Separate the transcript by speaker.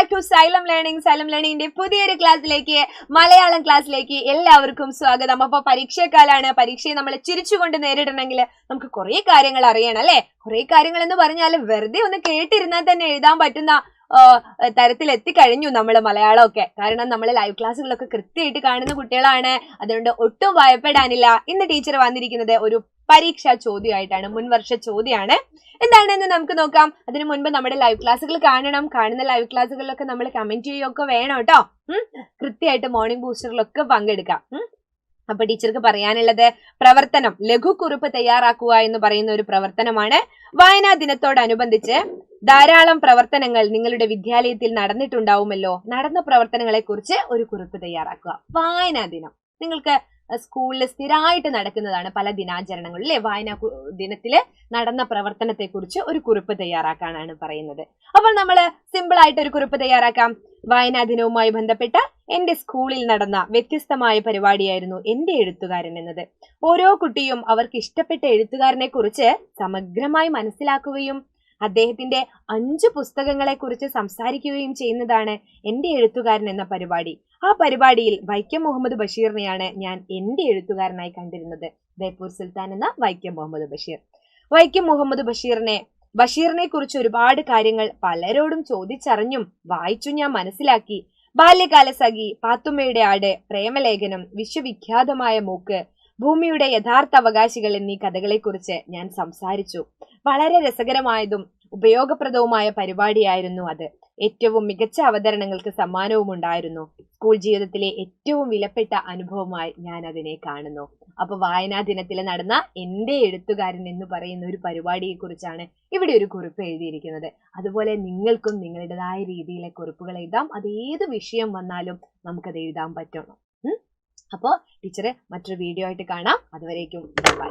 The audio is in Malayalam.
Speaker 1: ബാക്ക് ടു സൈലം ലേണിംഗിന്റെ പുതിയൊരു ക്ലാസ്സിലേക്ക്, മലയാളം ക്ലാസ്സിലേക്ക് എല്ലാവർക്കും സ്വാഗതം. അപ്പൊ പരീക്ഷക്കാലാണ്. പരീക്ഷയെ നമ്മൾ ചിരിച്ചുകൊണ്ട് നേരിടണമെങ്കിൽ നമുക്ക് കുറെ കാര്യങ്ങൾ അറിയണം അല്ലെ. കുറെ കാര്യങ്ങൾ എന്ന് പറഞ്ഞാൽ വെറുതെ ഒന്ന് കേട്ടിരുന്നാൽ തന്നെ എഴുതാൻ പറ്റുന്ന തരത്തിൽ എത്തിക്കഴിഞ്ഞു നമ്മൾ മലയാളമൊക്കെ. കാരണം നമ്മൾ ലൈവ് ക്ലാസ്സുകളൊക്കെ കൃത്യമായിട്ട് കാണുന്ന കുട്ടികളാണ്. അതുകൊണ്ട് ഒട്ടും ഭയപ്പെടാനില്ല. ഇന്ന് ടീച്ചർ വന്നിരിക്കുന്നത് ഒരു പരീക്ഷാ ചോദ്യമായിട്ടാണ്, മുൻവർഷ ചോദ്യമാണ്. എന്താണെന്ന് നമുക്ക് നോക്കാം. അതിനു മുൻപ് നമ്മുടെ ലൈവ് ക്ലാസ്സുകൾ കാണണം. കാണുന്ന ലൈവ് ക്ലാസ്സുകളിലൊക്കെ നമ്മൾ കമന്റ് ചെയ്യുകയൊക്കെ വേണം കേട്ടോ. കൃത്യമായിട്ട് മോർണിംഗ് ബൂസ്റ്ററിലൊക്കെ പങ്കെടുക്കാം. അപ്പൊ ടീച്ചർക്ക് പറയാനുള്ളത് പ്രവർത്തനം ലഘുക്കുറിപ്പ് തയ്യാറാക്കുക എന്ന് പറയുന്ന ഒരു പ്രവർത്തനമാണ്. വായനാ ദിനത്തോടനുബന്ധിച്ച് ധാരാളം പ്രവർത്തനങ്ങൾ നിങ്ങളുടെ വിദ്യാലയത്തിൽ നടന്നിട്ടുണ്ടാവുമല്ലോ. നടന്ന പ്രവർത്തനങ്ങളെ കുറിച്ച് ഒരു കുറിപ്പ് തയ്യാറാക്കുക. വായനാ ദിനം നിങ്ങൾക്ക് സ്കൂളിൽ സ്ഥിരമായിട്ട് നടക്കുന്നതാണ്. പല ദിനാചരണങ്ങളിൽ വായനാ ദിനത്തില് നടന്ന പ്രവർത്തനത്തെ കുറിച്ച് ഒരു കുറിപ്പ് തയ്യാറാക്കാനാണ് പറയുന്നത്. അപ്പോൾ നമ്മൾ സിമ്പിൾ ആയിട്ട് ഒരു കുറിപ്പ് തയ്യാറാക്കാം. വായനാ ദിനവുമായി ബന്ധപ്പെട്ട എന്റെ സ്കൂളിൽ നടന്ന വ്യത്യസ്തമായ പരിപാടിയായിരുന്നു എന്റെ എഴുത്തുകാരൻ എന്നത്. ഓരോ കുട്ടിയും അവർക്ക് ഇഷ്ടപ്പെട്ട എഴുത്തുകാരനെ കുറിച്ച് സമഗ്രമായി മനസ്സിലാക്കുകയും അദ്ദേഹത്തിന്റെ 5 പുസ്തകങ്ങളെ കുറിച്ച് സംസാരിക്കുകയും ചെയ്യുന്നതാണ് എന്റെ എഴുത്തുകാരൻ എന്ന പരിപാടി. ആ പരിപാടിയിൽ വൈക്കം മുഹമ്മദ് ബഷീറിനെയാണ് ഞാൻ എന്റെ എഴുത്തുകാരനായി കണ്ടിരുന്നത്. ബേപ്പൂർ സുൽത്താൻ എന്ന വൈക്കം മുഹമ്മദ് ബഷീർ. വൈക്കം മുഹമ്മദ് ബഷീറിനെ കുറിച്ച് ഒരുപാട് കാര്യങ്ങൾ പലരോടും ചോദിച്ചറിഞ്ഞും വായിച്ചു ഞാൻ മനസ്സിലാക്കി. ബാല്യകാല സഖി, പാത്തുമ്മയുടെ ആട്, പ്രേമലേഖനം, വിശ്വവിഖ്യാതമായ മൂക്ക്, ഭൂമിയുടെ യഥാർത്ഥ അവകാശികൾ എന്നീ കഥകളെക്കുറിച്ച് ഞാൻ സംസാരിച്ചു. വളരെ രസകരമായതും ഉപയോഗപ്രദവുമായ പരിപാടിയായിരുന്നു അത്. ഏറ്റവും മികച്ച അവതരണങ്ങൾക്ക് സമ്മാനവും ഉണ്ടായിരുന്നു. സ്കൂൾ ജീവിതത്തിലെ ഏറ്റവും വിലപ്പെട്ട അനുഭവമായി ഞാൻ അതിനെ കാണുന്നു. അപ്പൊ വായനാ ദിനത്തിൽ നടന്ന എന്റെ എഴുത്തുകാരൻ എന്ന് പറയുന്ന ഒരു പരിപാടിയെ കുറിച്ചാണ് ഇവിടെ ഒരു കുറിപ്പ് എഴുതിയിരിക്കുന്നത്. അതുപോലെ നിങ്ങൾക്കും നിങ്ങളുടേതായ രീതിയിലെ കുറിപ്പുകൾ എഴുതാം. അത് ഏത് വിഷയം വന്നാലും നമുക്കത് എഴുതാൻ പറ്റണം. അപ്പോൾ ടീച്ചറെ മറ്റൊരു വീഡിയോ ആയിട്ട് കാണാം. അതുവരേക്കും ബൈ.